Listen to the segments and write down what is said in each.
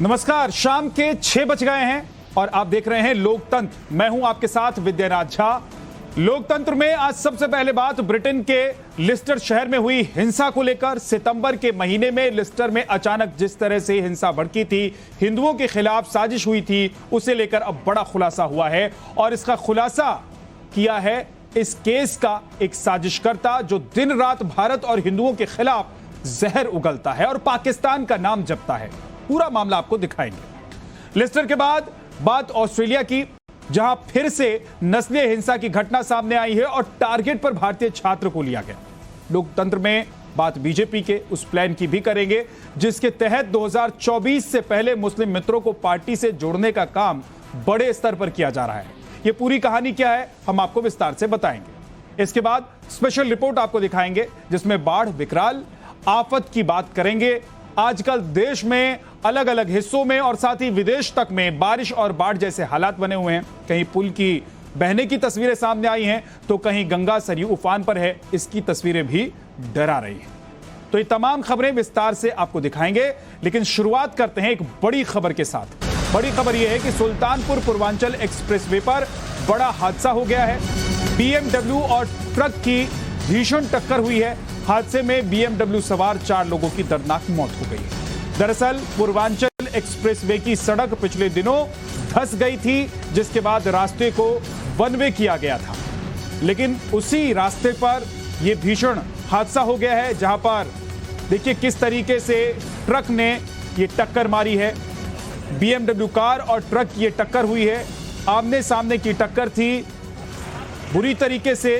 नमस्कार, शाम के 6 बज गए हैं और आप देख रहे हैं लोकतंत्र। मैं हूं आपके साथ विद्यानाथ झा। लोकतंत्र में आज सबसे पहले बात ब्रिटेन के लिस्टर शहर में हुई हिंसा को लेकर। सितंबर के महीने में लिस्टर में अचानक जिस तरह से हिंसा भड़की थी, हिंदुओं के खिलाफ साजिश हुई थी, उसे लेकर अब बड़ा खुलासा हुआ है और इसका खुलासा किया है इस केस का एक साजिशकर्ता जो दिन रात भारत और हिंदुओं के खिलाफ जहर उगलता है और पाकिस्तान का नाम जपता है। पूरा मामला आपको दिखाएंगे। लिस्टर के बाद बात ऑस्ट्रेलिया की, जहां फिर से नस्लीय हिंसा की घटना सामने आई है और टारगेट पर भारतीय छात्र को लिया गया। लोकतंत्र में बात बीजेपी के उस प्लान की भी करेंगे जिसके तहत 2024 से पहले मुस्लिम मित्रों को पार्टी से जोड़ने का काम बड़े स्तर पर किया जा रहा है। यह पूरी कहानी क्या है, हम आपको विस्तार से बताएंगे। इसके बाद स्पेशल रिपोर्ट आपको दिखाएंगे जिसमें बाढ़, विकराल आफत की बात करेंगे। आजकल देश में अलग अलग हिस्सों में और साथ ही विदेश तक में बारिश और बाढ़ जैसे हालात बने हुए हैं। कहीं पुल की बहने की तस्वीरें सामने आई हैं तो कहीं गंगा सरयू उफान पर है, इसकी तस्वीरें भी डरा रही हैं। तो ये तमाम खबरें विस्तार से आपको दिखाएंगे, लेकिन शुरुआत करते हैं एक बड़ी खबर के साथ। बड़ी खबर यह है कि सुल्तानपुर पूर्वांचल एक्सप्रेसवे पर बड़ा हादसा हो गया है। बीएमडब्ल्यू और ट्रक की भीषण टक्कर हुई है। हादसे में बीएमडब्ल्यू सवार 4 लोगों की दर्दनाक मौत हो गई है। दरअसल पूर्वांचल एक्सप्रेसवे की सड़क पिछले दिनों धंस गई थी, जिसके बाद रास्ते को वन वे किया गया था, लेकिन उसी रास्ते पर यह भीषण हादसा हो गया है, जहां पर देखिए किस तरीके से ट्रक ने ये टक्कर मारी है। बीएमडब्ल्यू कार और ट्रक की ये टक्कर हुई है, आमने सामने की टक्कर थी। बुरी तरीके से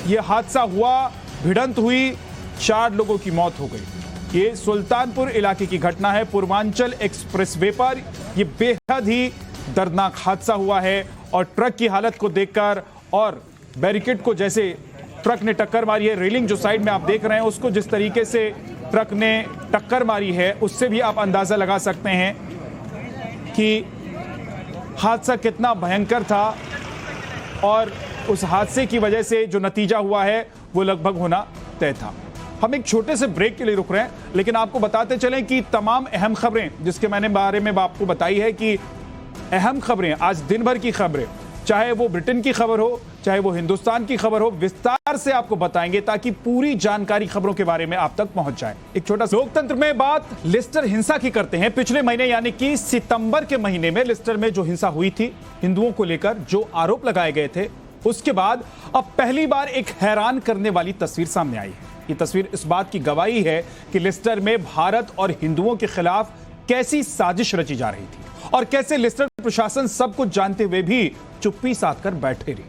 यह हादसा हुआ, भिड़ंत हुई, 4 लोगों की मौत हो गई। ये सुल्तानपुर इलाके की घटना है। पूर्वांचल एक्सप्रेसवे पर यह बेहद ही दर्दनाक हादसा हुआ है और ट्रक की हालत को देखकर और बैरिकेड को जैसे ट्रक ने टक्कर मारी है, रेलिंग जो साइड में आप देख रहे हैं उसको जिस तरीके से ट्रक ने टक्कर मारी है, उससे भी आप अंदाजा लगा सकते हैं कि हादसा कितना भयंकर था और उस हादसे की वजह से जो नतीजा हुआ है वो लगभग होना तय था। हम एक छोटे से ब्रेक के लिए रुक रहे हैं, लेकिन आपको बताते चलें कि तमाम अहम खबरें जिसके मैंने बारे में आपको बताई है कि अहम खबरें, आज दिन भर की खबरें, चाहे वो ब्रिटेन की खबर हो, चाहे वो हिंदुस्तान की खबर हो, विस्तार से आपको बताएंगे ताकि पूरी जानकारी खबरों के बारे में आप तक पहुंच जाए। एक छोटा सा लोकतंत्र में बात लिस्टर हिंसा की करते हैं। पिछले महीने यानी कि सितंबर के महीने में लिस्टर में जो हिंसा हुई थी, हिंदुओं को लेकर जो आरोप लगाए गए थे, उसके बाद अब पहली बार एक हैरान करने वाली तस्वीर सामने आई है। ये तस्वीर इस बात की गवाही है कि लिस्टर में भारत और हिंदुओं के खिलाफ कैसी साजिश रची जा रही थी और कैसे लिस्टर प्रशासन सब कुछ जानते हुए भी चुप्पी साध कर बैठे रही।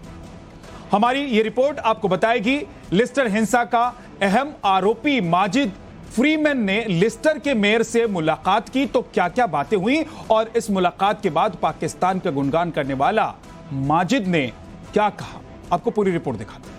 हमारी ये रिपोर्ट आपको बताएगी लिस्टर हिंसा का अहम आरोपी माजिद फ्रीमैन ने लिस्टर के मेयर से मुलाकात की तो क्या क्या बातें हुई और इस मुलाकात के बाद पाकिस्तान का गुणगान करने वाला माजिद ने क्या कहा, आपको पूरी रिपोर्ट दिखाते हैं।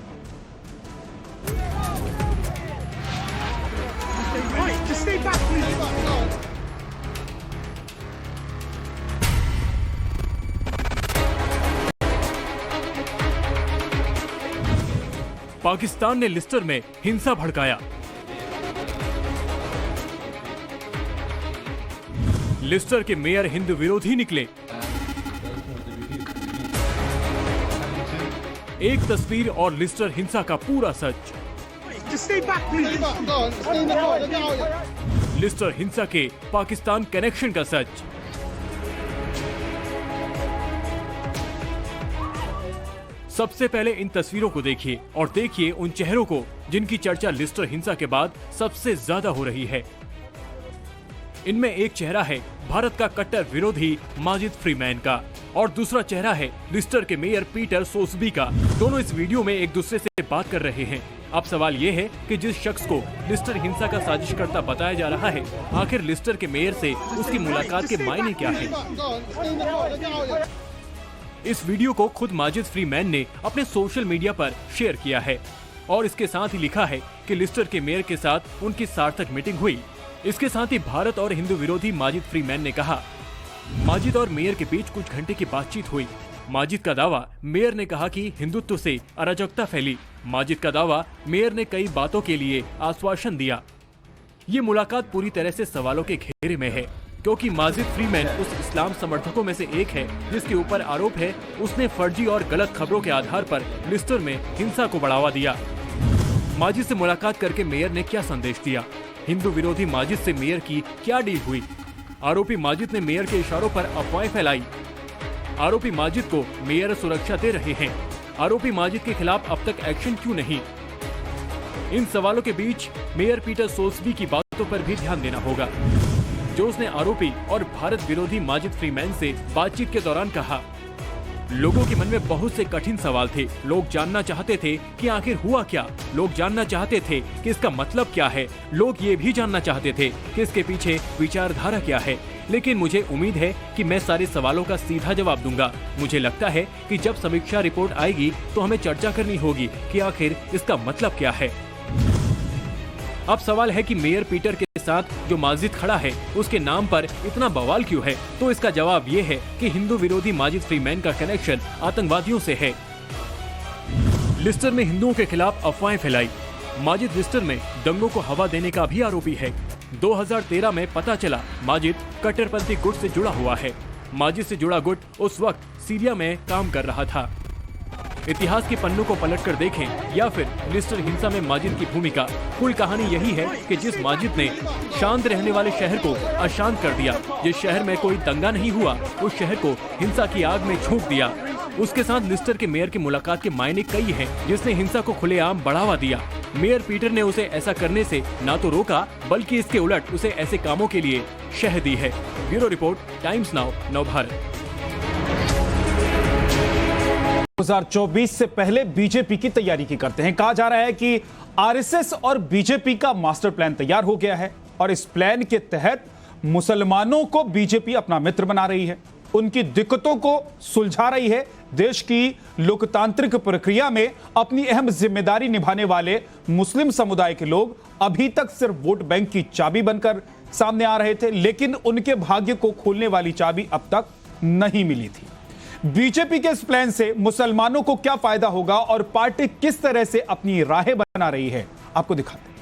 पाकिस्तान ने लिस्टर में हिंसा भड़काया। लिस्टर के मेयर हिंदू विरोधी निकले। एक तस्वीर और लिस्टर हिंसा का पूरा सच। लिस्टर हिंसा के पाकिस्तान कनेक्शन का सच। सबसे पहले इन तस्वीरों को देखिए और देखिए उन चेहरों को जिनकी चर्चा लिस्टर हिंसा के बाद सबसे ज्यादा हो रही है। इनमें एक चेहरा है भारत का कट्टर विरोधी माजिद फ्रीमैन का और दूसरा चेहरा है लिस्टर के मेयर पीटर सोसबी का। दोनों इस वीडियो में एक दूसरे से बात कर रहे हैं। अब सवाल ये है कि जिस शख्स को लिस्टर हिंसा का साजिशकर्ता बताया जा रहा है, आखिर लिस्टर के मेयर से उसकी मुलाकात के मायने क्या है? इस वीडियो को खुद माजिद फ्रीमैन ने अपने सोशल मीडिया पर शेयर किया है और इसके साथ ही लिखा है कि लिस्टर के मेयर के साथ उनकी सार्थक मीटिंग हुई। इसके साथ ही भारत और हिंदू विरोधी माजिद फ्रीमैन ने कहा, माजिद और मेयर के बीच कुछ घंटे की बातचीत हुई। माजिद का दावा, मेयर ने कहा कि हिंदुत्व से अराजकता फैली। माजिद का दावा, मेयर ने कई बातों के लिए आश्वासन दिया। ये मुलाकात पूरी तरह से सवालों के घेरे में है। क्योंकि माजिद फ्रीमैन उस इस्लाम समर्थकों में से एक है जिसके ऊपर आरोप है उसने फर्जी और गलत खबरों के आधार पर लिस्टर में हिंसा को बढ़ावा दिया। माजिद से मुलाकात करके मेयर ने क्या संदेश दिया? हिंदू विरोधी माजिद से मेयर की क्या डील हुई? आरोपी माजिद ने मेयर के इशारों पर अफवाहें फैलाई। आरोपी माजिद को मेयर सुरक्षा दे रहे हैं। आरोपी माजिद के खिलाफ अब तक एक्शन क्यों नहीं? इन सवालों के बीच मेयर पीटर सोल्सबी की बातों पर भी ध्यान देना होगा, जो उसने आरोपी और भारत विरोधी माजिद फ्रीमैन से बातचीत के दौरान कहा। लोगों के मन में बहुत से कठिन सवाल थे। लोग जानना चाहते थे कि आखिर हुआ क्या। लोग जानना चाहते थे कि इसका मतलब क्या है। लोग ये भी जानना चाहते थे कि इसके पीछे विचारधारा क्या है। लेकिन मुझे उम्मीद है कि मैं सारे सवालों का सीधा जवाब दूंगा। मुझे लगता है कि जब समीक्षा रिपोर्ट आएगी तो हमें चर्चा करनी होगी कि आखिर इसका मतलब क्या है। अब सवाल है कि मेयर पीटर के साथ जो माजिद खड़ा है उसके नाम पर इतना बवाल क्यों है? तो इसका जवाब ये है कि हिंदू विरोधी माजिद फ्रीमैन का कनेक्शन आतंकवादियों से है। लिस्टर में हिंदुओं के खिलाफ अफवाहें फैलाई। माजिद लिस्टर में दंगों को हवा देने का भी आरोपी है। 2013 में पता चला माजिद कट्टरपंथी गुट से जुड़ा हुआ है। माजिद से जुड़ा गुट उस वक्त सीरिया में काम कर रहा था। इतिहास के पन्नों को पलटकर देखें या फिर लिस्टर हिंसा में माजिद की भूमिका, कुल कहानी यही है कि जिस माजिद ने शांत रहने वाले शहर को अशांत कर दिया, जिस शहर में कोई दंगा नहीं हुआ, उस शहर को हिंसा की आग में झोंक दिया। उसके साथ लिस्टर के मेयर की मुलाकात के मायने कई हैं, जिसने हिंसा को खुलेआम बढ़ावा दिया। मेयर पीटर ने उसे ऐसा करने से न तो रोका बल्कि इसके उलट उसे ऐसे कामों के लिए शह दी है। Bureau report, Times Now, Navbharat. 2024 से पहले बीजेपी की तैयारी की करते हैं। कहा जा रहा है कि आरएसएस और बीजेपी का मास्टर प्लान तैयार हो गया है और इस प्लान के तहत मुसलमानों को बीजेपी अपना मित्र बना रही है, उनकी दिक्कतों को सुलझा रही है। देश की लोकतांत्रिक प्रक्रिया में अपनी अहम जिम्मेदारी निभाने वाले मुस्लिम समुदाय के लोग अभी तक सिर्फ वोट बैंक की चाबी बनकर सामने आ रहे थे, लेकिन उनके भाग्य को खोलने वाली चाबी अब तक नहीं मिली थी। बीजेपी के इस प्लान से मुसलमानों को क्या फायदा होगा और पार्टी किस तरह से अपनी राहें बना रही है, आपको दिखाते हैं।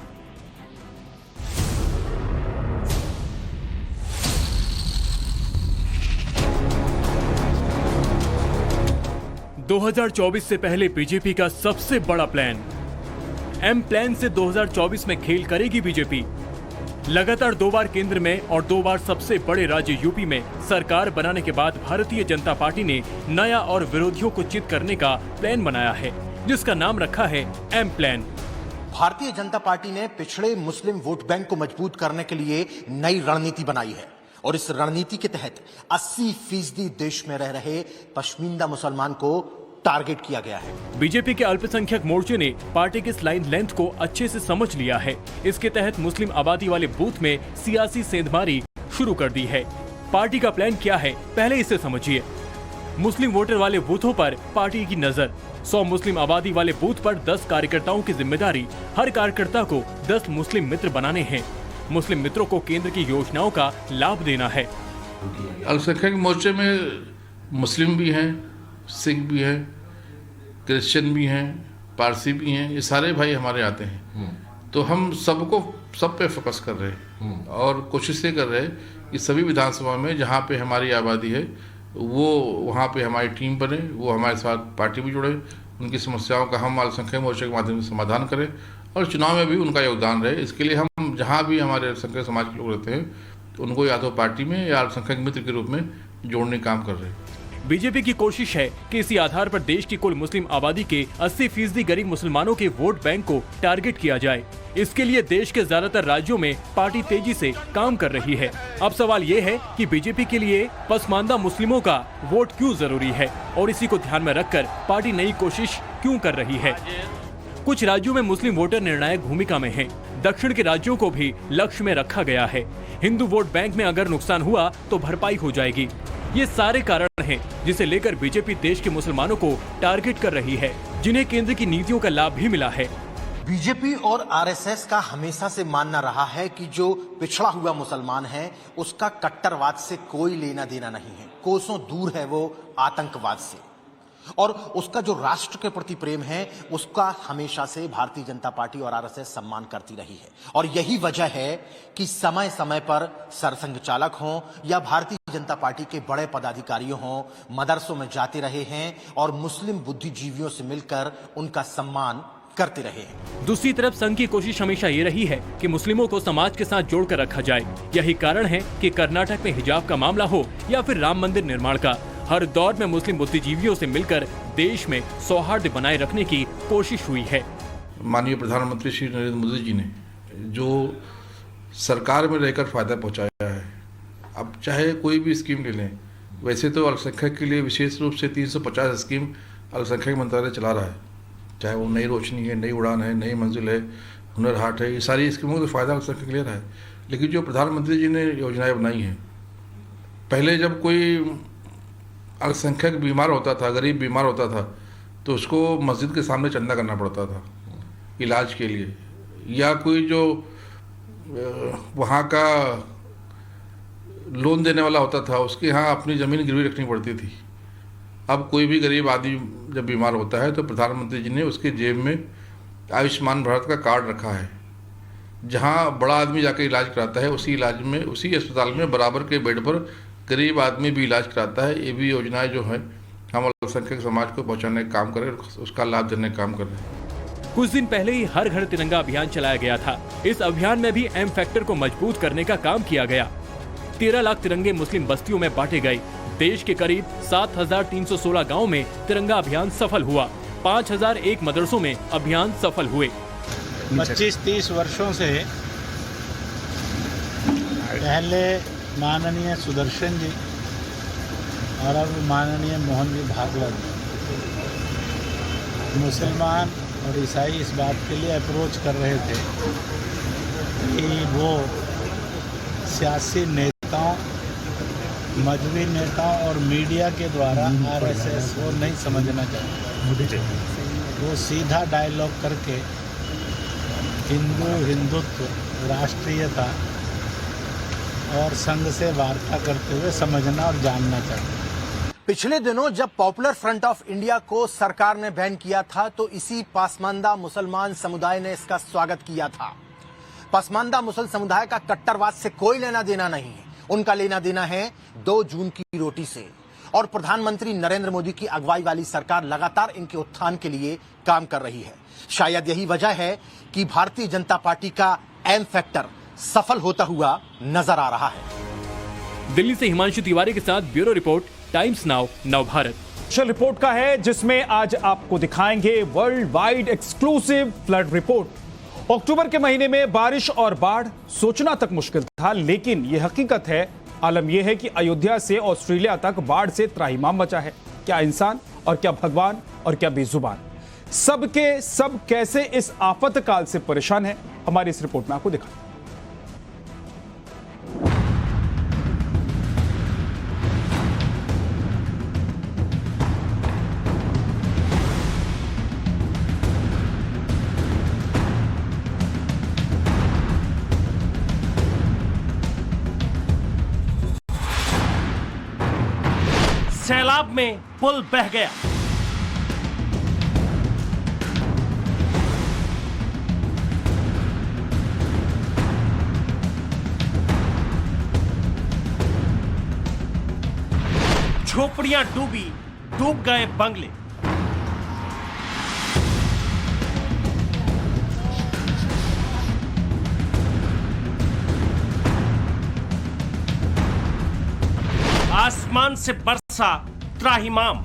2024 से पहले बीजेपी का सबसे बड़ा प्लान। एम प्लान से 2024 में खेल करेगी बीजेपी। लगातार 2 बार केंद्र में और 2 बार सबसे बड़े राज्य यूपी में सरकार बनाने के बाद भारतीय जनता पार्टी ने नया और विरोधियों को चित करने का प्लान बनाया है, जिसका नाम रखा है M plan. Bharatiya Janata party ने पिछड़े मुस्लिम वोट बैंक को मजबूत करने के लिए नई रणनीति बनाई है और इस रणनीति के तहत 80% देश में रह रहे पश्मीना मुसलमान को टारगेट किया गया है। बीजेपी के अल्पसंख्यक मोर्चे ने पार्टी की लाइन लेंथ को अच्छे से समझ लिया है। इसके तहत मुस्लिम आबादी वाले बूथ में सियासी सेंधमारी शुरू कर दी है। पार्टी का प्लान क्या है, पहले इसे समझिए। मुस्लिम वोटर वाले बूथों पर पार्टी की नजर। 100 मुस्लिम आबादी वाले बूथ पर 10 कार्यकर्ताओं की जिम्मेदारी। हर कार्यकर्ता को 10 मुस्लिम मित्र बनाने हैं। मुस्लिम मित्रों को केंद्र की योजनाओं का लाभ देना है। अल्पसंख्यक मोर्चे में मुस्लिम भी हैं, सिख भी हैं, क्रिश्चियन भी हैं, पारसी भी हैं, ये सारे भाई हमारे आते हैं। तो हम सब पे फोकस कर रहे हैं और कोशिश ये कर रहे हैं कि सभी विधानसभा में जहाँ पे हमारी आबादी है वो वहाँ पे हमारी टीम बने, वो हमारे साथ पार्टी भी जुड़े, उनकी समस्याओं का हम अल्पसंख्यक मोर्चे के माध्यम से समाधान करें और चुनाव में भी उनका योगदान रहे। इसके लिए हम जहाँ भी हमारे अल्पसंख्यक समाज के लोग रहते हैं उनको या तो पार्टी में या अल्पसंख्यक मित्र के रूप में जोड़ने का काम कर रहे हैं। बीजेपी की कोशिश है कि इसी आधार पर देश की कुल मुस्लिम आबादी के 80% गरीब मुसलमानों के वोट बैंक को टारगेट किया जाए। इसके लिए देश के ज्यादातर राज्यों में पार्टी तेजी से काम कर रही है। अब सवाल ये है कि बीजेपी के लिए पसमानदा मुस्लिमों का वोट क्यों जरूरी है और इसी को ध्यान में रखकर पार्टी नई कोशिश क्यों कर रही है। कुछ राज्यों में मुस्लिम वोटर निर्णायक भूमिका में हैं। दक्षिण के राज्यों को भी लक्ष्य में रखा गया है। हिंदू वोट बैंक में अगर नुकसान हुआ तो भरपाई हो जाएगी। ये सारे कारण हैं जिसे लेकर बीजेपी देश के मुसलमानों को टारगेट कर रही है, जिन्हें केंद्र की नीतियों का लाभ भी मिला है। बीजेपी और आरएसएस का हमेशा से मानना रहा है कि जो पिछड़ा हुआ मुसलमान है उसका कट्टरवाद से कोई लेना देना नहीं है, कोसों दूर है वो आतंकवाद से। और उसका जो राष्ट्र के प्रति प्रेम है उसका हमेशा से भारतीय जनता पार्टी और आरएसएस सम्मान करती रही है। और यही वजह है कि समय समय पर सरसंघ चालक हों या भारतीय जनता पार्टी के बड़े पदाधिकारियों हों, मदरसों में जाते रहे हैं और मुस्लिम बुद्धिजीवियों से मिलकर उनका सम्मान करते रहे हैं। दूसरी तरफ संघ की कोशिश हमेशा ये रही है कि मुस्लिमों को समाज के साथ जोड़कर रखा जाए। यही कारण है कि कर्नाटक में हिजाब का मामला हो या फिर राम मंदिर निर्माण का, हर दौर में मुस्लिम बुद्धिजीवियों से मिलकर देश में सौहार्द बनाए रखने की कोशिश हुई है। माननीय प्रधानमंत्री श्री नरेंद्र मोदी जी ने जो सरकार में रहकर फायदा पहुंचाया है, अब चाहे कोई भी स्कीम ले लें, वैसे तो अल्पसंख्यक के लिए विशेष रूप से 350 स्कीम अल्पसंख्यक मंत्रालय चला रहा है, चाहे वो नई रोशनी है, नई उड़ान है, नई मंजिल है, हुनर हाट है, ये सारी स्कीमों का फायदा अल्पसंख्यक ले रहा है। लेकिन जो प्रधानमंत्री जी ने योजनाएं बनाई हैं, पहले जब कोई अल्पसंख्यक बीमार होता था, गरीब बीमार होता था, तो उसको मस्जिद के सामने चंदा करना पड़ता था इलाज के लिए, या कोई जो वहाँ का लोन देने वाला होता था उसके यहाँ अपनी ज़मीन गिरवी रखनी पड़ती थी। अब कोई भी गरीब आदमी जब बीमार होता है तो प्रधानमंत्री जी ने उसके जेब में आयुष्मान भारत का कार्ड रखा है, जहाँ बड़ा आदमी जाकर इलाज कराता है उसी इलाज में, उसी अस्पताल में बराबर के बेड पर गरीब आदमी भी इलाज कराता है। ये भी योजनाएं जो है हम अल्पसंख्यक समाज को पहुँचाने का काम करें, उसका लाभ देने का काम कर रहे हैं। कुछ दिन पहले ही हर घर तिरंगा अभियान चलाया गया था। इस अभियान में भी एम फैक्टर को मजबूत करने का काम किया गया। 13 लाख तिरंगे मुस्लिम बस्तियों में बांटे गए। देश के करीब 7,316 गाँव में तिरंगा अभियान सफल हुआ। 5,001 मदरसों में अभियान सफल हुए। 25-30 वर्षों से पहले माननीय सुदर्शन जी और अब माननीय मोहन जी भागवत मुसलमान और ईसाई इस बात के लिए अप्रोच कर रहे थे कि वो सियासी नेताओं, मजहबी नेताओं और मीडिया के द्वारा आरएसएस को नहीं समझना चाहते। वो सीधा डायलॉग करके हिंदुत्व, राष्ट्रीयता और संघ से वार्ता करते हुए समझना और जानना चाहते। पिछले दिनों जब पॉपुलर फ्रंट ऑफ इंडिया को सरकार ने बैन किया था तो इसी पासमानदा मुसलमान समुदाय ने इसका स्वागत किया था। पासमानदा मुसल समुदाय का कट्टरवाद से कोई लेना देना नहीं है। उनका लेना देना है 2 जून की रोटी से। और प्रधानमंत्री नरेंद्र मोदी की अगुवाई वाली सरकार लगातार इनके उत्थान के लिए काम कर रही है। शायद यही वजह है कि भारतीय जनता पार्टी का एम फैक्टर सफल होता हुआ नजर आ रहा है। दिल्ली से हिमांशु तिवारी के साथ bureau report, Times Now, Navbharat. Special report का है जिसमें आज आपको दिखाएंगे world wide exclusive flood report. अक्टूबर के महीने में बारिश और बाढ़ सोचना तक मुश्किल था, लेकिन यह हकीकत है। आलम यह है कि अयोध्या से ऑस्ट्रेलिया तक बाढ़ से त्राहिमाम मचा है। क्या इंसान और क्या भगवान और क्या बेजुबान, सबके सब कैसे इस आफतकाल से परेशान है, हमारी इस रिपोर्ट में आपको दिखाएं। सैलाब में पुल बह गया। झोपड़ियां डूबी, डूब गए बंगले। आसमान से बरसा त्राहिमाम।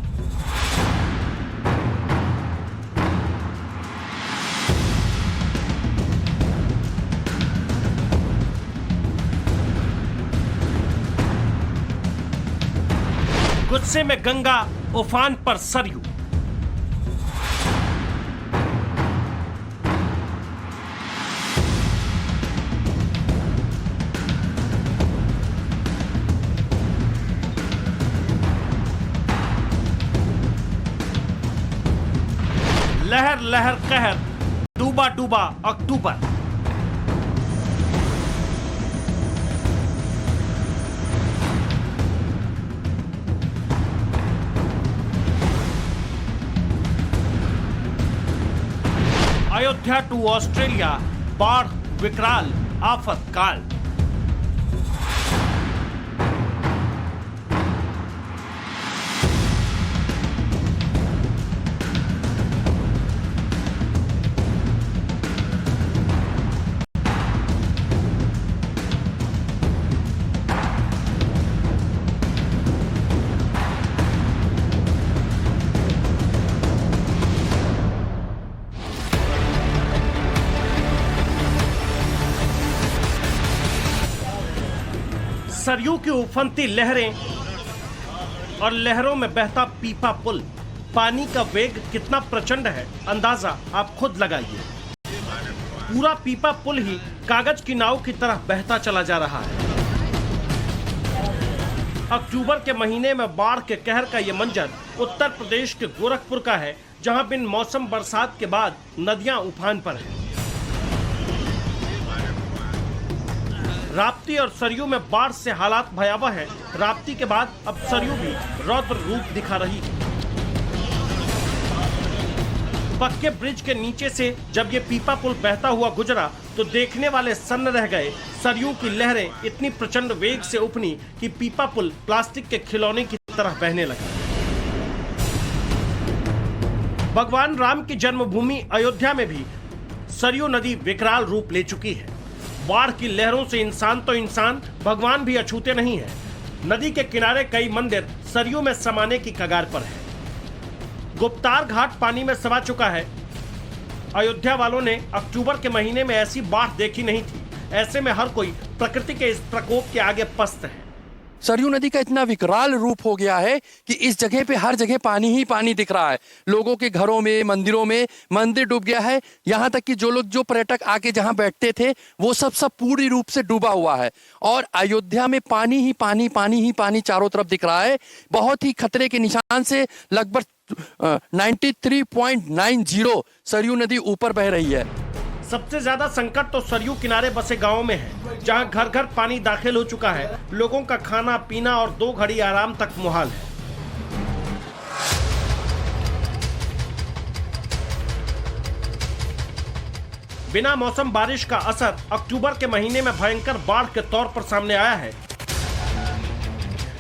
गुस्से में गंगा, उफान पर सरयू। लहर लहर कहर, डूबा डूबा अक्टूबर। अयोध्या टू ऑस्ट्रेलिया, बाढ़ विकराल आफत काल। सरयू की उफनती लहरें और लहरों में बहता पीपा पुल। पानी का वेग कितना प्रचंड है, अंदाजा आप खुद लगाइए। पूरा पीपा पुल ही कागज की नाव की तरह बहता चला जा रहा है। अक्टूबर के महीने में बाढ़ के कहर का यह मंजर उत्तर प्रदेश के गोरखपुर का है, जहां बिन मौसम बरसात के बाद नदियां उफान पर हैं। राप्ती और सरयू में बाढ़ से हालात भयावह है। राप्ती के बाद अब सरयू भी रौद्र रूप दिखा रही है। पक्के ब्रिज के नीचे से जब ये पीपा पुल बहता हुआ गुजरा तो देखने वाले सन्न रह गए। सरयू की लहरें इतनी प्रचंड वेग से उफनी कि पीपा पुल प्लास्टिक के खिलौने की तरह बहने लगा। भगवान राम की जन्मभूमि अयोध्या में भी सरयू नदी विकराल रूप ले चुकी है। बाढ़ की लहरों से इंसान तो इंसान, भगवान भी अछूते नहीं है। नदी के किनारे कई मंदिर सरयू में समाने की कगार पर है। गुप्तार घाट पानी में समा चुका है। अयोध्या वालों ने अक्टूबर के महीने में ऐसी बाढ़ देखी नहीं थी। ऐसे में हर कोई प्रकृति के इस प्रकोप के आगे पस्त है। सरयू नदी का इतना विकराल रूप हो गया है कि इस जगह पे हर जगह पानी ही पानी दिख रहा है। लोगों के घरों में, मंदिरों में, मंदिर डूब गया है। यहाँ तक कि जो पर्यटक आके जहाँ बैठते थे वो सब पूरी रूप से डूबा हुआ है। और अयोध्या में पानी ही पानी, पानी ही पानी चारों तरफ दिख रहा है। बहुत ही खतरे के निशान से लगभग 93.90 सरयू नदी ऊपर बह रही है। सबसे ज्यादा संकट तो सरयू किनारे बसे गांवों में है, जहां घर घर पानी दाखिल हो चुका है। लोगों का खाना पीना और 2 घड़ी आराम तक मुहाल है। बिना मौसम बारिश का असर अक्टूबर के महीने में भयंकर बाढ़ के तौर पर सामने आया है।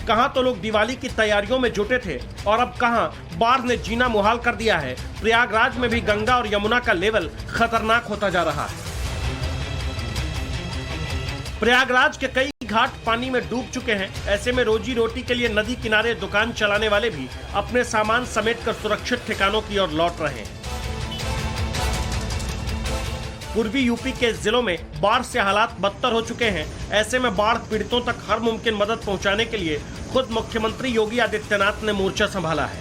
कहां तो लोग दिवाली की तैयारियों में जुटे थे और अब कहां बाढ़ ने जीना मुहाल कर दिया है। प्रयागराज में भी गंगा और यमुना का लेवल खतरनाक होता जा रहा है। प्रयागराज के कई घाट पानी में डूब चुके हैं। ऐसे में रोजी रोटी के लिए नदी किनारे दुकान चलाने वाले भी अपने सामान समेटकर सुरक्षित ठिकानों की ओर लौट रहे हैं। पूर्वी यूपी के जिलों में बाढ़ से हालात बदतर हो चुके हैं। ऐसे में बाढ़ पीड़ितों तक हर मुमकिन मदद पहुंचाने के लिए खुद मुख्यमंत्री योगी आदित्यनाथ ने मोर्चा संभाला है।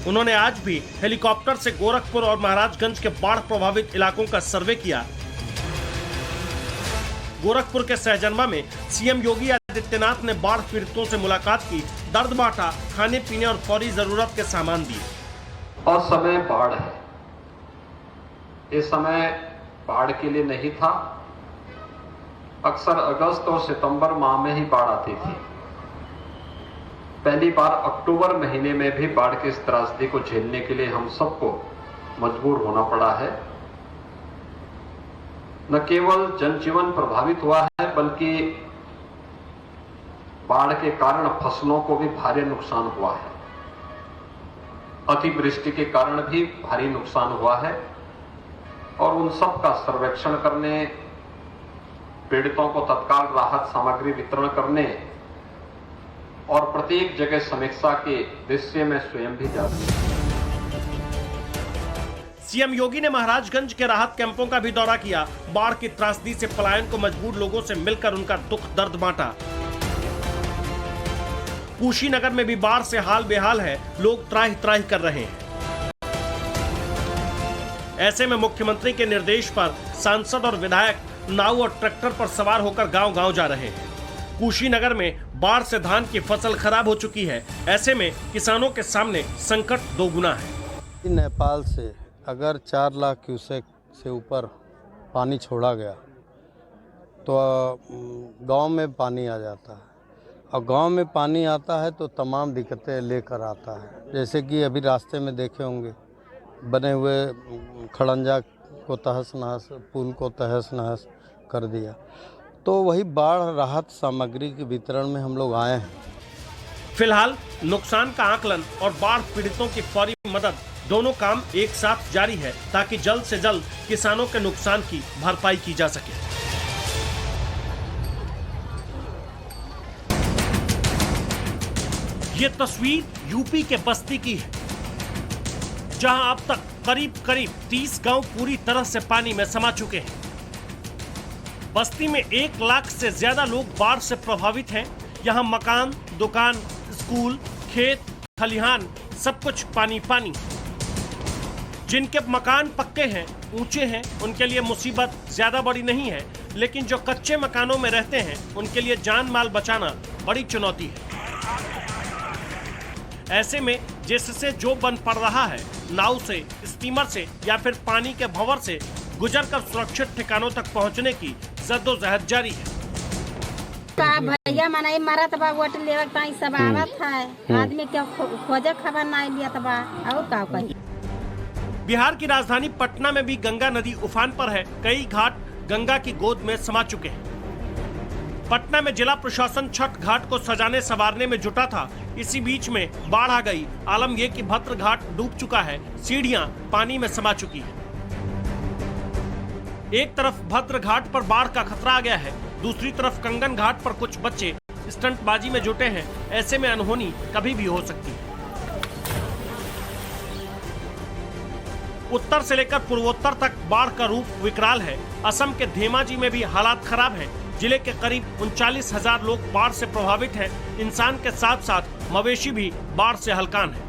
उन्होंने आज भी हेलीकॉप्टर से गोरखपुर और महाराजगंज के बाढ़ प्रभावित इलाकों का सर्वे किया। गोरखपुर के सहजनवा में सीएम योगी आदित्यनाथ ने बाढ़ पीड़ितों से मुलाकात की, दर्द बांटा, खाने पीने और फौरी जरूरत के सामान दिए। असमय बाढ़ है। इस समय बाढ़ के लिए नहीं था। अक्सर अगस्त और सितंबर माह में ही बाढ़ आती थी। पहली बार अक्टूबर महीने में भी बाढ़ की इस त्रासदी को झेलने के लिए हम सबको मजबूर होना पड़ा है। न केवल जनजीवन प्रभावित हुआ है, बल्कि बाढ़ के कारण फसलों को भी भारी नुकसान हुआ है। अतिवृष्टि के कारण भी भारी नुकसान हुआ है। और उन सब का सर्वेक्षण करने, पीड़ितों को तत्काल राहत सामग्री वितरण करने और प्रत्येक जगह समीक्षा के दृश्य में स्वयं भी जाती है। सीएम योगी ने महाराजगंज के राहत कैंपों का भी दौरा किया। बाढ़ की त्रासदी से पलायन को मजबूर लोगों से मिलकर उनका दुख दर्द बांटा। कुशीनगर में भी बाढ़ से हाल बेहाल है। लोग त्राहि त्राहि कर रहे हैं। ऐसे में मुख्यमंत्री के निर्देश पर सांसद और विधायक नाव और ट्रैक्टर पर सवार होकर गांव-गांव जा रहे हैं। कुशीनगर में बाढ़ से धान की फसल खराब हो चुकी है। ऐसे में किसानों के सामने संकट दोगुना है। नेपाल से अगर 4 लाख क्यूसेक से ऊपर पानी छोड़ा गया तो गांव में पानी आ जाता है। और गांव में पानी आता है तो तमाम दिक्कतें लेकर आता है। जैसे कि अभी रास्ते में देखे होंगे बने हुए खड़ंजा को तहस नहस, पुल को तहस नहस कर दिया। तो वही बाढ़ राहत सामग्री के वितरण में हम लोग आए हैं। फिलहाल नुकसान का आकलन और बाढ़ पीड़ितों की फौरी मदद दोनों काम एक साथ जारी है ताकि जल्द से जल्द किसानों के नुकसान की भरपाई की जा सके। ये तस्वीर यूपी के बस्ती की है, जहां अब तक करीब 30 गांव पूरी तरह से पानी में समा चुके हैं। बस्ती में 1 लाख से ज्यादा लोग बाढ़ से प्रभावित हैं। यहाँ मकान, दुकान, स्कूल, खेत, खलिहान, सब कुछ पानी पानी। जिनके मकान पक्के हैं, ऊंचे हैं, उनके लिए मुसीबत ज्यादा बड़ी नहीं है, लेकिन जो कच्चे मकानों में रहते हैं उनके लिए जान माल बचाना बड़ी चुनौती है। ऐसे में जिससे जो बन पड़ रहा है, नाव से, स्टीमर से या फिर पानी के भंवर से गुजरकर सुरक्षित ठिकानों तक पहुंचने की जद्दोजहद जारी है। भैया मनाई मरत बा, वोट लेवे ताई सब आवत है, आदमी के खोजे खबर नहीं लिया बा और का कही। बिहार की राजधानी पटना में भी गंगा नदी उफान पर है। कई घाट गंगा की गोद में समा चुके हैं। पटना में जिला प्रशासन छठ घाट को सजाने संवारने में जुटा था। इसी बीच में बाढ़ आ गई। आलम यह कि भद्र घाट डूब चुका है, सीढ़ियां पानी में समा चुकी है। एक तरफ भद्र घाट पर बाढ़ का खतरा आ गया है, दूसरी तरफ कंगन घाट पर कुछ बच्चे स्टंटबाजी में जुटे हैं। ऐसे में अनहोनी कभी भी हो सकती है। उत्तर से लेकर पूर्वोत्तर तक बाढ़ का रूप विकराल है। असम के धेमाजी में भी हालात खराब हैं। जिले के करीब 39,000 लोग बाढ़ से प्रभावित हैं। इंसान के साथ साथ मवेशी भी बाढ़ से हलकान है।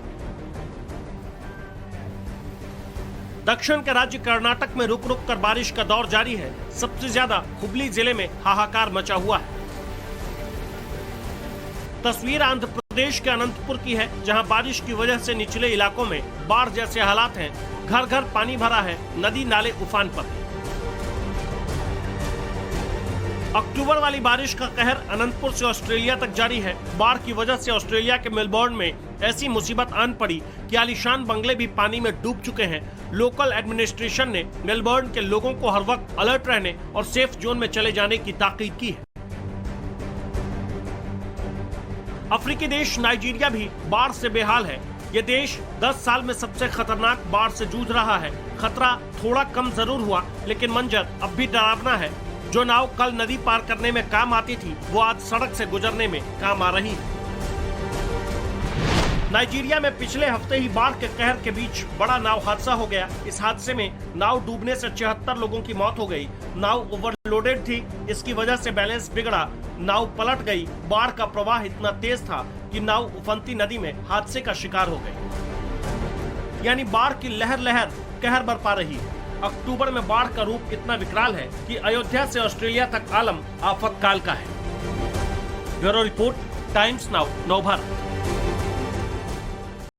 दक्षिण के राज्य कर्नाटक में रुक रुक कर बारिश का दौर जारी है। सबसे ज्यादा हुबली जिले में हाहाकार मचा हुआ है। तस्वीर आंध्र प्रदेश के अनंतपुर की है, जहां बारिश की वजह से निचले इलाकों में बाढ़ जैसे हालात हैं। घर घर पानी भरा है, नदी नाले उफान पर। अक्टूबर वाली बारिश का कहर अनंतपुर से ऑस्ट्रेलिया तक जारी है। बाढ़ की वजह से ऑस्ट्रेलिया के मेलबोर्न में ऐसी मुसीबत आन पड़ी कि आलीशान बंगले भी पानी में डूब चुके हैं। लोकल एडमिनिस्ट्रेशन ने मेलबोर्न के लोगों को हर वक्त अलर्ट रहने और सेफ जोन में चले जाने की ताकीद की है। अफ्रीकी देश नाइजीरिया भी बाढ़ से बेहाल है। ये देश 10 साल में सबसे खतरनाक बाढ़ से जूझ रहा है। खतरा थोड़ा कम जरूर हुआ, लेकिन मंजर अब भी डरावना है। जो नाव कल नदी पार करने में काम आती थी, वो आज सड़क से गुजरने में काम आ रही है। नाइजीरिया में पिछले हफ्ते ही बाढ़ के कहर के बीच बड़ा नाव हादसा हो गया। इस हादसे में नाव डूबने से 76 लोगों की मौत हो गई। नाव ओवरलोडेड थी, इसकी वजह से बैलेंस बिगड़ा, नाव पलट गई। बाढ़ का प्रवाह इतना तेज था कि नाव उफनती नदी में हादसे का शिकार हो गई। यानी बाढ़ की लहर लहर कहर बरपा रही है। अक्टूबर में बाढ़ का रूप इतना विकराल है कि अयोध्या से ऑस्ट्रेलिया तक आलम आफत काल का है। Bureau report, Times Now, Navbharat.